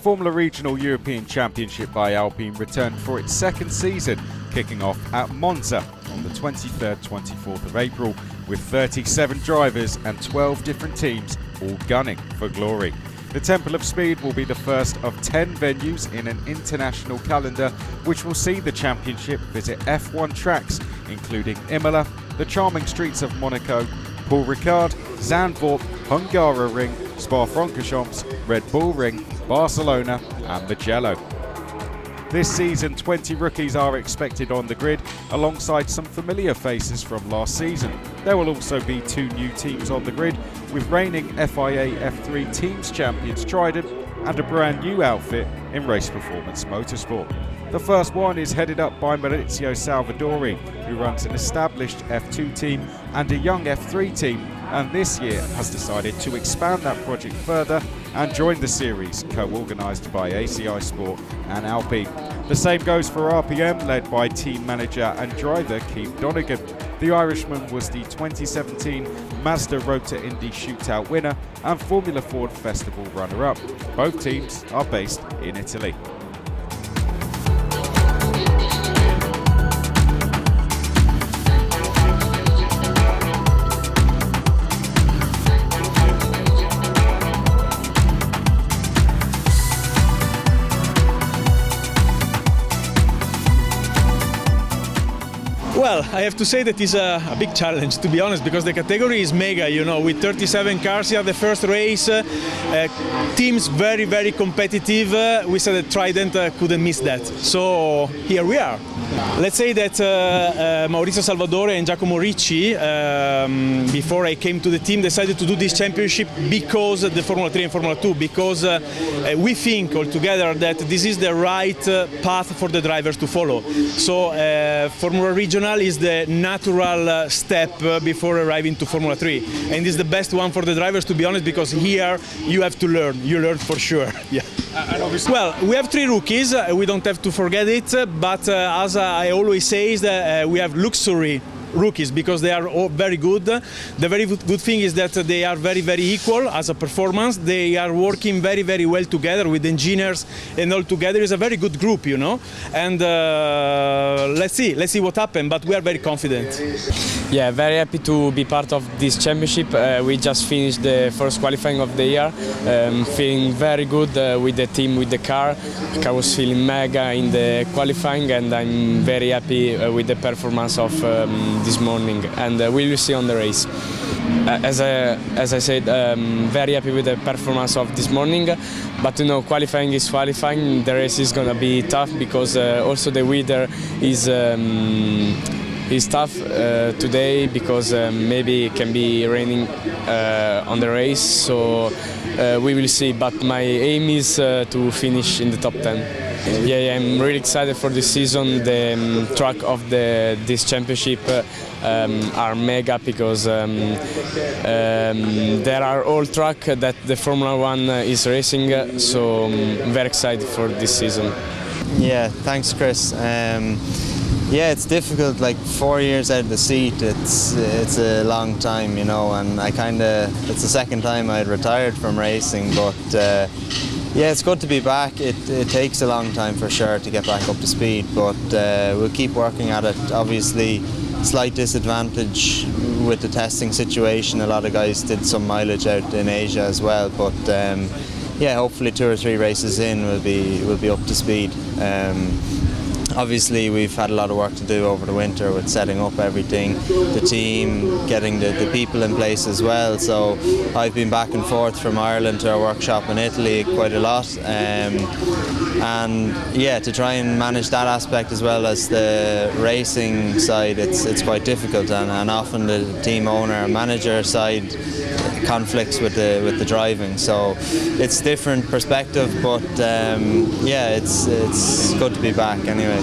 Formula Regional European Championship by Alpine returned for its second season, kicking off at Monza on the 23rd-24th of April, with 37 drivers and 12 different teams all gunning for glory. The Temple of Speed will be the first of 10 venues in an international calendar, which will see the championship visit F1 tracks, including Imola, the charming streets of Monaco, Paul Ricard, Zandvoort, Hungaroring, Spa-Francorchamps, Red Bull Ring, Barcelona and Mugello. This season, 20 rookies are expected on the grid, alongside some familiar faces from last season. There will also be 2 new teams on the grid, with reigning FIA F3 Teams champions Trident and a brand new outfit in Race Performance Motorsport. The first one is headed up by Maurizio Salvadori, who runs an established F2 team and a young F3 team, and this year has decided to expand that project further and join the series, co-organised by ACI Sport and Alpine. The same goes for RPM, led by team manager and driver Keith Donegan. The Irishman was the 2017 Mazda Road to Indy Shootout winner and Formula Ford Festival runner-up. Both teams are based in Italy. Well, I have to say that it's a big challenge, to be honest, because the category is mega, you know, with 37 cars here, the first race, teams very, very competitive. We said that Trident couldn't miss that. So here we are. Let's say that Maurizio Salvadore and Giacomo Ricci, before I came to the team, decided to do this championship because the Formula 3 and Formula 2, because we think altogether that this is the right path for the drivers to follow. So Formula Regional is the natural step before arriving to Formula 3, and it's the best one for the drivers, to be honest, because here you have to learn. You learn for sure. Yeah. Well, we have 3 rookies. We don't have to forget it. But as I always say, is that we have luxury rookies because they are all very good. The very good thing is that they are very, very equal as a performance. They are working very, very well together with engineers, and all together is a very good group, you know. And let's see what happens. But we are very confident. Yeah, very happy to be part of this championship. We just finished the first qualifying of the year. Feeling very good with the team, with the car. The car was feeling mega in the qualifying, and I'm very happy with the performance of this morning, and we will see on the race. As I said, very happy with the performance of this morning, but you know, qualifying is qualifying. The race is gonna be tough because also the weather is tough today, because maybe it can be raining on the race, so we will see, but my aim is to finish in the top 10. Yeah, I'm really excited for this season. The track of this championship are mega, because there are all track that the Formula 1 is racing, so I'm very excited for this season. Yeah, thanks Chris. Yeah, it's difficult, like 4 years out of the seat, it's a long time, you know, and it's the second time I'd retired from racing, but yeah, it's good to be back. It takes a long time for sure to get back up to speed, but we'll keep working at it. Obviously, slight disadvantage with the testing situation. A lot of guys did some mileage out in Asia as well, but yeah, hopefully 2 or 3 races in we'll be up to speed. Obviously, we've had a lot of work to do over the winter with setting up everything, the team, getting the people in place as well. So I've been back and forth from Ireland to our workshop in Italy quite a lot. And yeah, to try and manage that aspect as well as the racing side, it's quite difficult, and often the team owner and manager side conflicts with the driving, so it's different perspective, but yeah, it's good to be back anyway.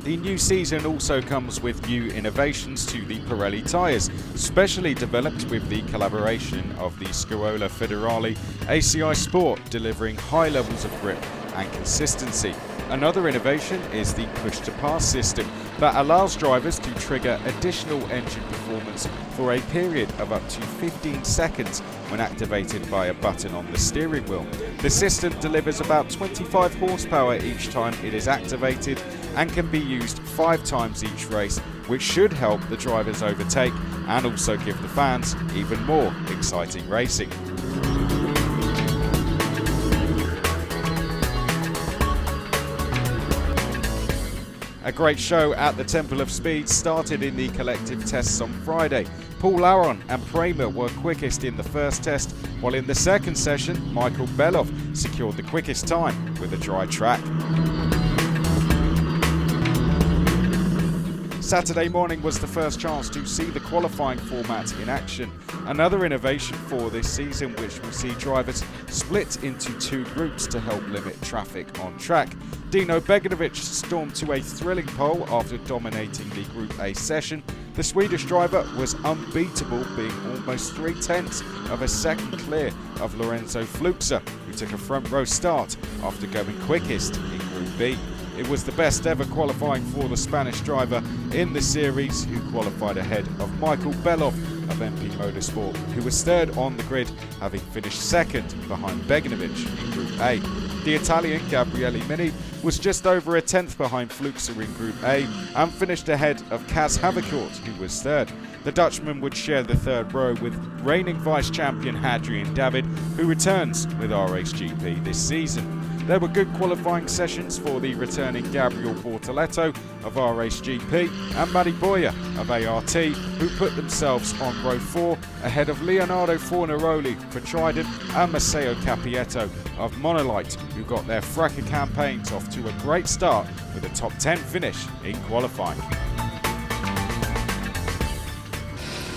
The new season also comes with new innovations to the Pirelli tyres, specially developed with the collaboration of the Scuola Federale ACI Sport, delivering high levels of grip and consistency. Another innovation is the push-to-pass system that allows drivers to trigger additional engine performance for a period of up to 15 seconds when activated by a button on the steering wheel. The system delivers about 25 horsepower each time it is activated and can be used 5 times each race, which should help the drivers overtake and also give the fans even more exciting racing. A great show at the Temple of Speed started in the collective tests on Friday. Paul Aron and Prema were quickest in the first test, while in the second session, Michael Belov secured the quickest time with a dry track. Saturday morning was the first chance to see the qualifying format in action. Another innovation for this season, which will see drivers split into 2 groups to help limit traffic on track. Dino Beganovic stormed to a thrilling pole after dominating the Group A session. The Swedish driver was unbeatable, being almost 3/10 of a second clear of Lorenzo Fluxa, who took a front row start after going quickest in Group B. It was the best ever qualifying for the Spanish driver in the series, who qualified ahead of Michael Belov of MP Motorsport, who was third on the grid, having finished second behind Beganovic in Group A. The Italian Gabriele Mini was just over a tenth behind Fluxa in Group A and finished ahead of Kaz Havercourt, who was third. The Dutchman would share the third row with reigning vice-champion Hadrian David, who returns with RACE-GP this season. There were good qualifying sessions for the returning Gabriel Bortoletto of RACE-GP and Matti Boyer of ART, who put themselves on row 4 ahead of Leonardo Fornaroli for Trident and Matteo Capietto of Monolite, who got their Fracca campaigns off to a great start with a top 10 finish in qualifying.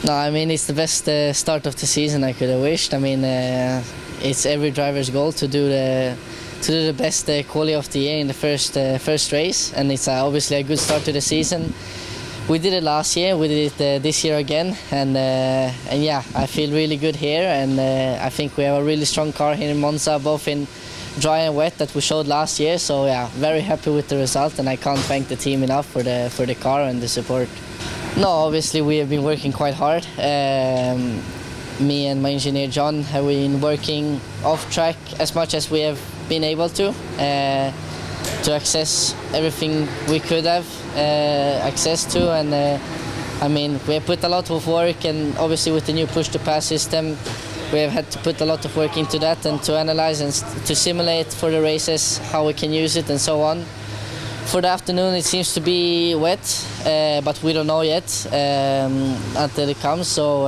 No, I mean, it's the best start of the season I could have wished. I mean, it's every driver's goal to do the best quali of the year in the first race, and it's obviously a good start to the season. We did it last year, we did it this year again, and yeah, I feel really good here, and I think we have a really strong car here in Monza, both in dry and wet, that we showed last year. So yeah, very happy with the result, and I can't thank the team enough for the car and the support. No, obviously we have been working quite hard. Me and my engineer John have been working off track as much as we have been able to access everything we could have access to, and I mean, we have put a lot of work, and obviously with the new push-to-pass system we have had to put a lot of work into that and to analyze and to simulate for the races how we can use it and so on. For the afternoon it seems to be wet, but we don't know yet until it comes. So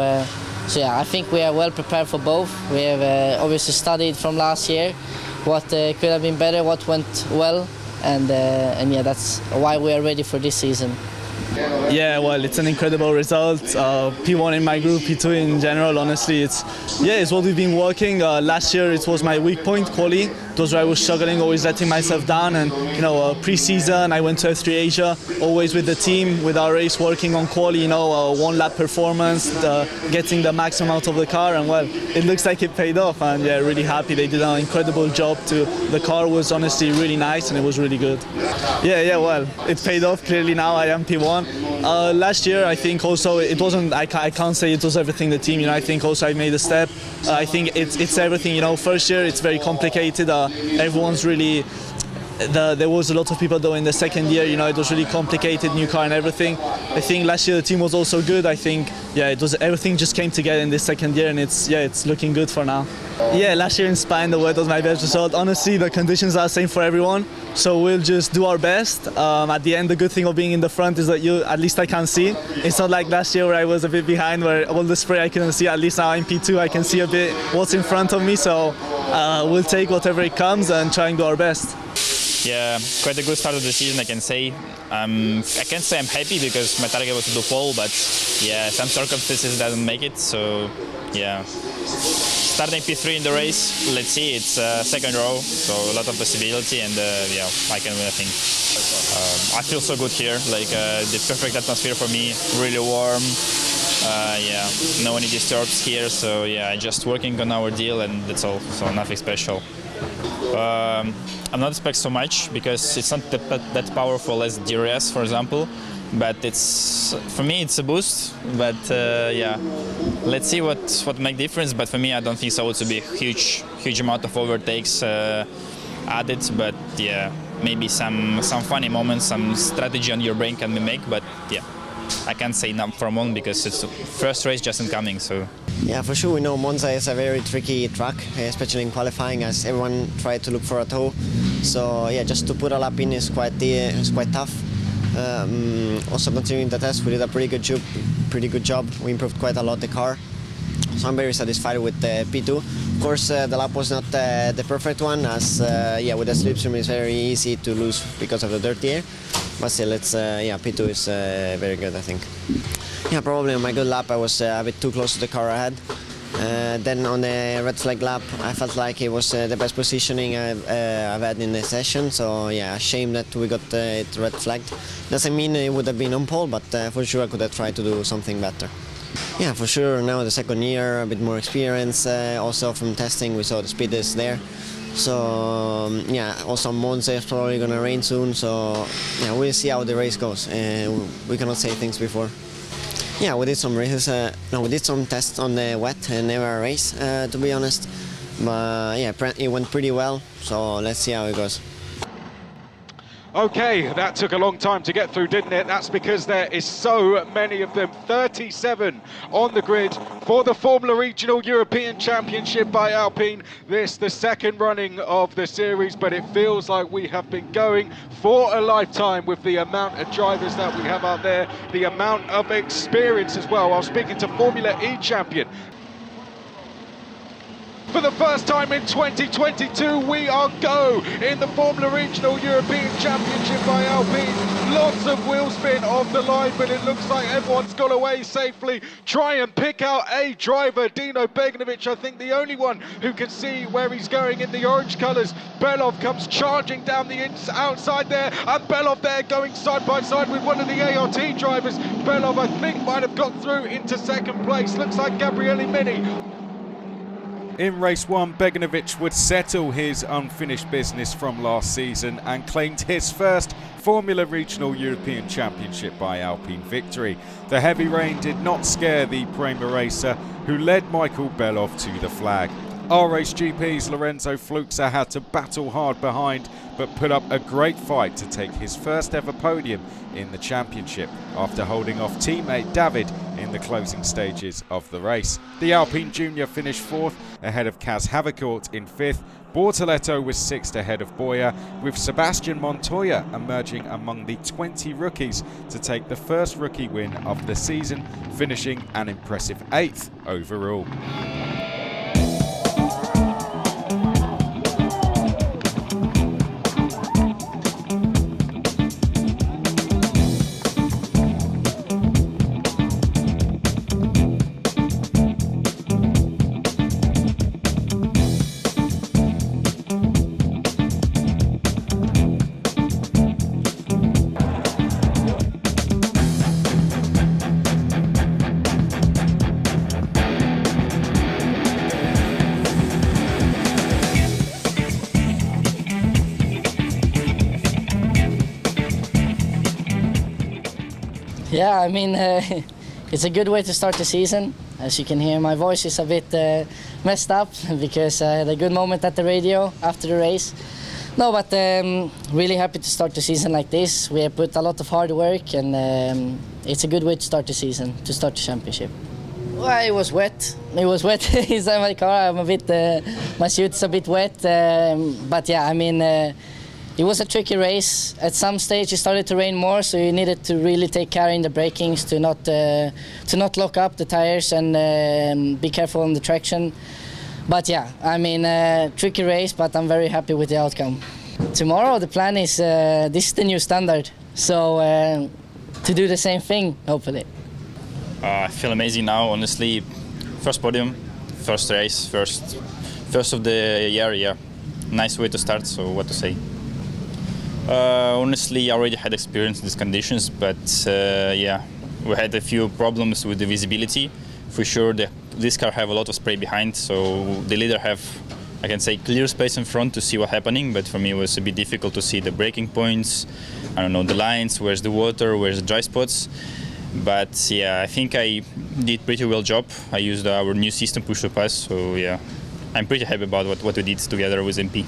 yeah, I think we are well prepared for both. We have obviously studied from last year what could have been better, what went well, and yeah, that's why we are ready for this season. Yeah, well, it's an incredible result. P1 in my group, P2 in general. Honestly, it's what we've been working. Last year it was my weak point, quali. Those where I was struggling, always letting myself down. And pre-season I went to S3 Asia, always with the team, with our race, working on quali. One lap performance, getting the maximum out of the car, and well, it looks like it paid off. And yeah, really happy. They did an incredible job too. The car was honestly really nice, and it was really good. Yeah, well, it paid off. Clearly now I am P1. Last year I think also it wasn't, I can't say it was everything the team, I think also I made a step. I think it's everything, first year it's very complicated, everyone's really, there was a lot of people though in the second year, it was really complicated, new car and everything. I think last year the team was also good. I think, yeah, it was, everything just came together in this second year, and it's looking good for now. Yeah, last year in Spain the wet was my best result. Honestly, the conditions are the same for everyone, so we'll just do our best. At the end, the good thing of being in the front is that at least I can see. It's not like last year where I was a bit behind, where all the spray I couldn't see. At least now I'm P2, I can see a bit what's in front of me, so we'll take whatever it comes and try and do our best. Yeah, quite a good start of the season, I can say. I can't say I'm happy because my target was to do pole, but yeah, some circumstances doesn't make it, so yeah. Starting P3 in the race, let's see, it's second row, so a lot of possibility, and yeah, I can win, I think. I feel so good here, like the perfect atmosphere for me, really warm. Yeah, no one disturbs here, so yeah, just working on our deal and that's all, so nothing special. I'm not expecting so much because it's not that powerful as DRS, for example. but it's for me it's a boost. But yeah, let's see what make difference. But for me, I don't think so. It will be a huge amount of overtakes added. But yeah, maybe some funny moments, some strategy on your brain can be made. But yeah, I can't say now for a moment because it's the first race just incoming. So. Yeah, for sure. We know Monza is a very tricky track, especially in qualifying, as everyone tried to look for a toe. So yeah, just to put a lap in is quite tough. Also considering the test, we did a pretty good job. We improved quite a lot the car. So I'm very satisfied with the P2. Of course, the lap was not the perfect one, as yeah, with the slipstream it's very easy to lose because of the dirty air. But still, it's yeah, P2 is very good, I think. Yeah, probably on my good lap I was a bit too close to the car ahead. Then on the red flag lap, I felt like it was the best positioning I've had in the session. So yeah, a shame that we got it red flagged. Doesn't mean it would have been on pole, but for sure I could have tried to do something better. Yeah, for sure. Now the second year, a bit more experience. Also from testing, we saw the speed is there. So yeah, also Monza is probably gonna rain soon. So yeah, we'll see how the race goes. We cannot say things before. Yeah, we did some races. No, we did some tests on the wet and never a race, to be honest. But yeah, it went pretty well. So let's see how it goes. Okay, that took a long time to get through, didn't it? That's because there is so many of them. 37 on the grid for the Formula Regional European Championship by Alpine. This the second running of the series, but it feels like we have been going for a lifetime with the amount of drivers that we have out there, the amount of experience as well. I was speaking to Formula E champion. For the first time in 2022, we are go in the Formula Regional European Championship by Alpine. Lots of wheel spin off the line, but it looks like everyone's got away safely. Try and pick out a driver, Dino Beganovic, I think the only one who can see where he's going in the orange colours. Belov comes charging down the outside there, and Belov there going side by side with one of the ART drivers. Belov, I think, might have got through into second place. Looks like Gabriele Mini. In race one, Beganovic would settle his unfinished business from last season and claimed his first Formula Regional European Championship by Alpine victory. The heavy rain did not scare the Prema racer, who led Michael Belov to the flag. R-Race GP's Lorenzo Fluxa had to battle hard behind, but put up a great fight to take his first ever podium in the championship after holding off teammate David in the closing stages of the race. The Alpine Junior finished fourth ahead of Kaz Havercourt in fifth. Bortoletto was sixth ahead of Boyer, with Sebastian Montoya emerging among the 20 rookies to take the first rookie win of the season, finishing an impressive eighth overall. Yeah, I mean, it's a good way to start the season. As you can hear, my voice is a bit messed up because I had a good moment at the radio after the race. No, but really happy to start the season like this. We have put a lot of hard work, and it's a good way to start the season, to start the championship. Well, it was wet. It was wet inside my car. I'm a bit, my suit's a bit wet, but yeah, I mean. It was a tricky race. At some stage it started to rain more, so you needed to really take care in the brakings to not lock up the tires and be careful on the traction. But yeah, I mean, tricky race, but I'm very happy with the outcome. Tomorrow the plan is, this is the new standard, so to do the same thing, hopefully. I feel amazing now, honestly. First podium, first race, first of the year, yeah. Nice way to start, so what to say. Honestly, I already had experience in these conditions, but yeah, we had a few problems with the visibility. For sure, this car have a lot of spray behind, so the leader have I can say, clear space in front to see what's happening, but for me it was a bit difficult to see the braking points, I don't know, the lines, where's the water, where's the dry spots. But yeah, I think I did pretty well job. I used our new system, push to pass, so yeah, I'm pretty happy about what we did together with MP.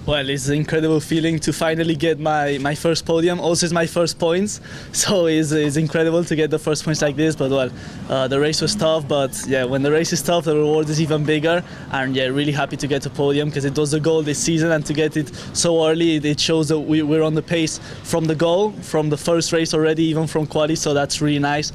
Well, it's an incredible feeling to finally get my first podium. Also, it's my first points, so it's incredible to get the first points like this. But well, the race was tough, but yeah, when the race is tough, the reward is even bigger. And yeah, really happy to get a podium because it was the goal this season, and to get it so early, it shows that we're on the pace from the goal, from the first race already, even from quali. So that's really nice.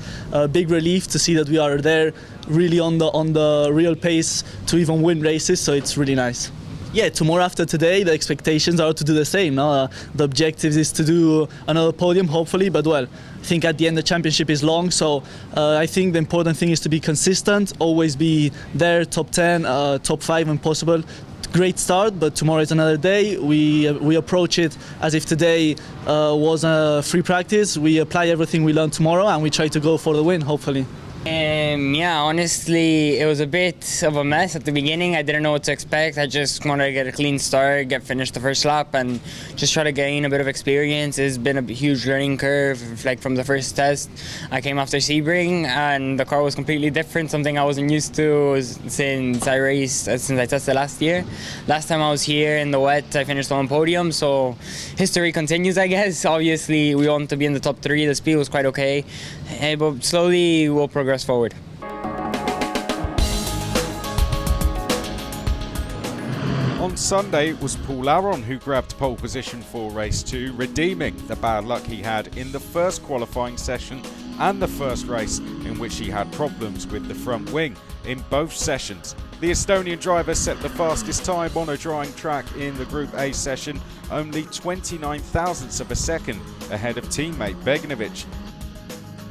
Big relief to see that we are there, really on the real pace to even win races. So it's really nice. Yeah, tomorrow after today, the expectations are to do the same. No? The objective is to do another podium, hopefully. But well, I think at the end the championship is long, so I think the important thing is to be consistent, always be there, top 10, top 5 when possible. Great start, but tomorrow is another day. We approach it as if today was a free practice. We apply everything we learned tomorrow, and we try to go for the win, hopefully. Yeah, honestly, it was a bit of a mess at the beginning. I didn't know what to expect. I just wanted to get a clean start, finish the first lap, and just try to gain a bit of experience. It's been a huge learning curve, like from the first test. I came after Sebring, and the car was completely different, something I wasn't used to since I tested last year. Last time I was here in the wet, I finished on podium, so history continues, I guess. Obviously, we want to be in the top 3. The speed was quite okay, but slowly we'll progress forward. On Sunday, it was Paul Aron who grabbed pole position for race 2, redeeming the bad luck he had in the first qualifying session and the first race in which he had problems with the front wing in both sessions. The Estonian driver set the fastest time on a drying track in the Group A session, only 29 thousandths of a second ahead of teammate Beganovic.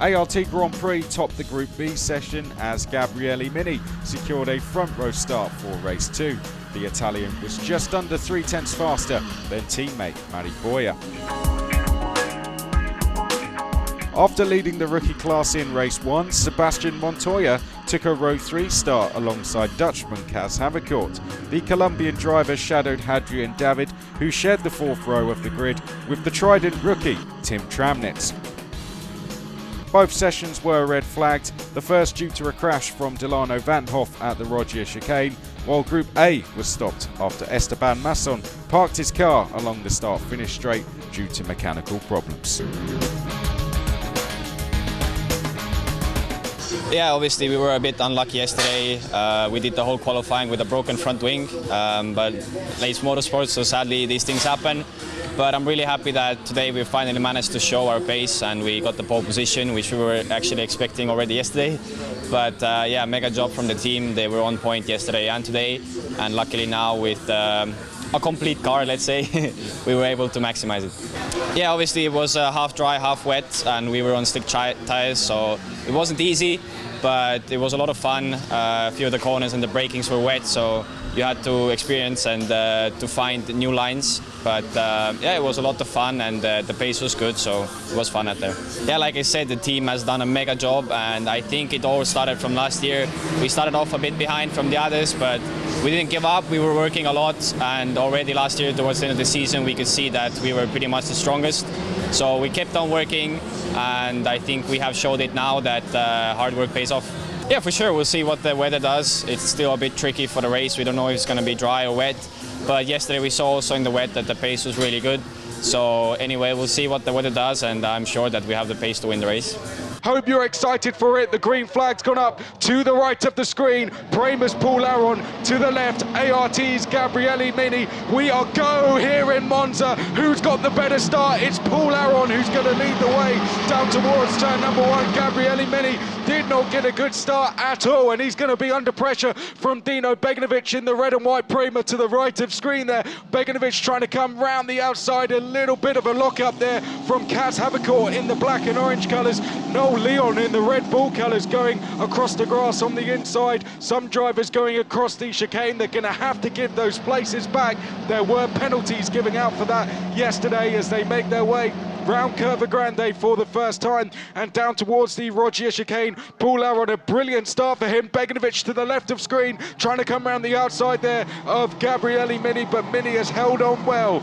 ART Grand Prix topped the Group B session as Gabriele Mini secured a front row start for race 2. The Italian was just under 3/10 faster than teammate Mari Boya. After leading the rookie class in race 1, Sebastian Montoya took a row 3 start alongside Dutchman Kaz Havercourt. The Colombian driver shadowed Hadrian David, who shared the 4th row of the grid with the Trident rookie Tim Tramnitz. Both sessions were red flagged, the first due to a crash from Delano Vanhoff at the Rogier chicane, while Group A was stopped after Esteban Masson parked his car along the start-finish straight due to mechanical problems. Yeah, obviously we were a bit unlucky yesterday. We did the whole qualifying with a broken front wing, but it's motorsport, so sadly these things happen. But I'm really happy that today we finally managed to show our pace and we got the pole position, which we were actually expecting already yesterday. But yeah, mega job from the team. They were on point yesterday and today, and luckily now with a complete car, let's say, we were able to maximize it. Yeah, obviously it was half dry, half wet, and we were on slick tires, so it wasn't easy, but it was a lot of fun. A few of the corners and the brakings were wet, so you had to experience and to find new lines. But yeah, it was a lot of fun, and the pace was good, so it was fun out there. Yeah, like I said, the team has done a mega job, and I think it all started from last year. We started off a bit behind from the others, but we didn't give up. We were working a lot, and already last year, towards the end of the season, we could see that we were pretty much the strongest. So we kept on working, and I think we have showed it now that hard work pays off. Yeah, for sure. We'll see what the weather does. It's still a bit tricky for the race. We don't know if it's going to be dry or wet. But yesterday we saw also in the wet that the pace was really good. So anyway, we'll see what the weather does, and I'm sure that we have the pace to win the race. Hope you're excited for it. The green flag's gone up to the right of the screen. Prema's Paul Aron to the left. ART's Gabriele Mini. We are go here in Monza. Who's got the better start? It's Paul Aron who's going to lead the way down towards turn number 1. Gabriele Mini did not get a good start at all, and he's going to be under pressure from Dino Beganovic in the red and white Prema to the right of screen there. Beganovic trying to come round the outside. A little bit of a lock up there from Kaz Havercourt in the black and orange colours. No Leon in the Red Bull colours going across the grass on the inside. Some drivers going across the chicane. They're going to have to give those places back. There were penalties giving out for that yesterday as they make their way round Curva Grande for the first time and down towards the Roggia chicane. Paul Aron, a brilliant start for him. Beganovic to the left of screen, trying to come around the outside there of Gabriele Mini, but Mini has held on well.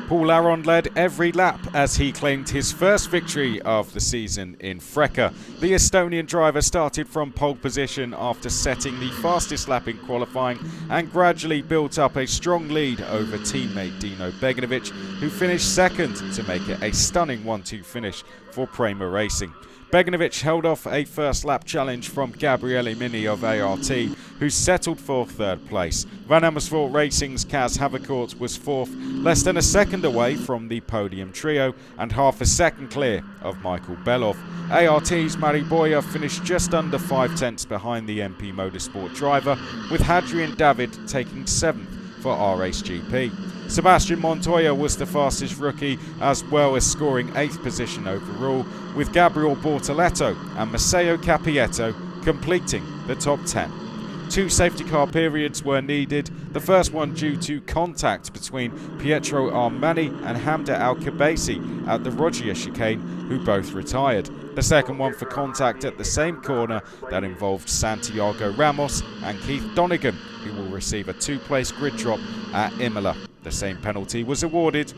Paul Aron led every lap as he claimed his first victory of the season in Freca. The Estonian driver started from pole position after setting the fastest lap in qualifying and gradually built up a strong lead over teammate Dino Beganovic, who finished second to make it a stunning 1-2 finish for Prema Racing. Beganovic held off a first lap challenge from Gabriele Mini of ART, who settled for third place. Van Amersfoort Racing's Kaz Havercourt was fourth, less than a second away from the podium trio and half a second clear of Michael Belov. ART's Mari Boyer finished just under 5 tenths behind the MP Motorsport driver, with Hadrian David taking 7th for RAce GP. Sebastian Montoya was the fastest rookie, as well as scoring 8th position overall, with Gabriel Bortoletto and Maceo Capietto completing the top 10. 2 safety car periods were needed, the first one due to contact between Pietro Armani and Hamda Al-Khabaisi at the Roggia chicane, who both retired. The second one for contact at the same corner that involved Santiago Ramos and Keith Donegan, who will receive a 2-place grid drop at Imola. The same penalty was awarded.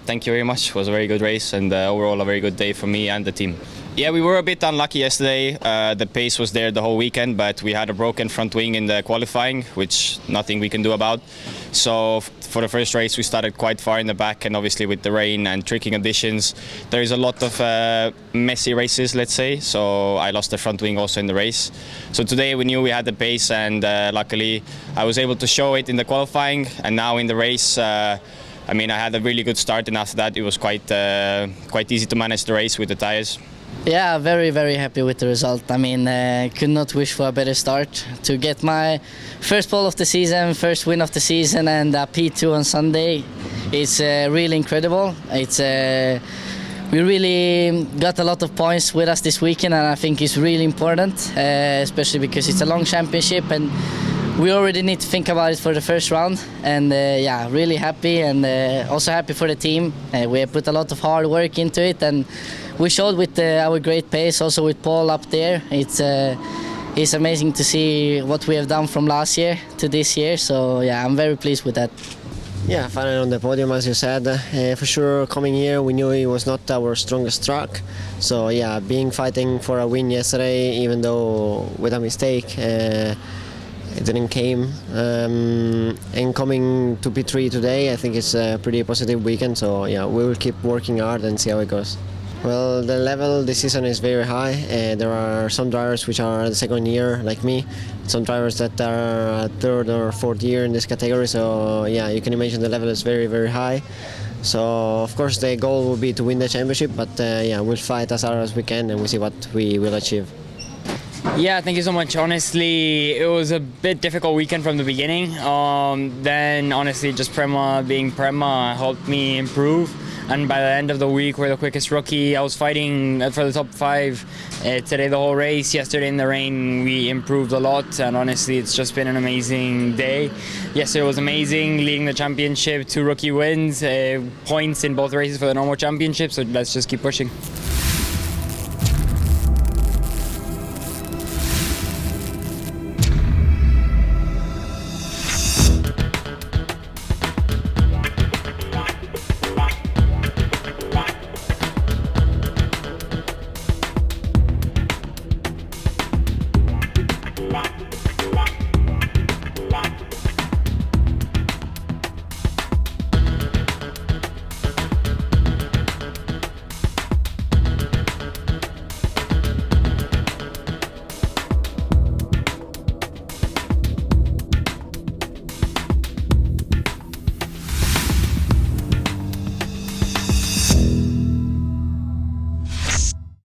Thank you very much. It was a very good race and overall a very good day for me and the team. Yeah, we were a bit unlucky yesterday. The pace was there the whole weekend, but we had a broken front wing in the qualifying, which nothing we can do about. So for the first race, we started quite far in the back, and obviously with the rain and tricky conditions, there is a lot of messy races, let's say. So I lost the front wing also in the race. So today we knew we had the pace, and luckily I was able to show it in the qualifying, and now in the race. I mean, I had a really good start, and after that it was quite easy to manage the race with the tires. Yeah, very, very happy with the result. I mean, could not wish for a better start. To get my first pole of the season, first win of the season, and P2 on Sunday, it's really incredible. It's we really got a lot of points with us this weekend, and I think it's really important, especially because it's a long championship, and we already need to think about it for the first round. And yeah, really happy, and also happy for the team. We have put a lot of hard work into it, and we showed with our great pace, also with Paul up there. It's amazing to see what we have done from last year to this year. So yeah, I'm very pleased with that. Yeah, finally on the podium, as you said. For sure, coming here, we knew it was not our strongest track. So yeah, fighting for a win yesterday, even though with a mistake, it didn't came. And coming to P3 today, I think it's a pretty positive weekend. So yeah, we will keep working hard and see how it goes. Well, the level this season is very high. There are some drivers which are the second year, like me. Some drivers that are third or fourth year in this category. So yeah, you can imagine the level is very, very high. So of course the goal will be to win the championship, but yeah, we'll fight as hard as we can, and we'll see what we will achieve. Yeah, thank you so much. Honestly, it was a bit difficult weekend from the beginning. Then honestly, just Prema being Prema helped me improve. And by the end of the week, we're the quickest rookie. I was fighting for the top 5 today, the whole race. Yesterday in the rain, we improved a lot. And honestly, it's just been an amazing day. Yesterday was amazing, leading the championship, 2 rookie wins, points in both races for the normal championship. So let's just keep pushing.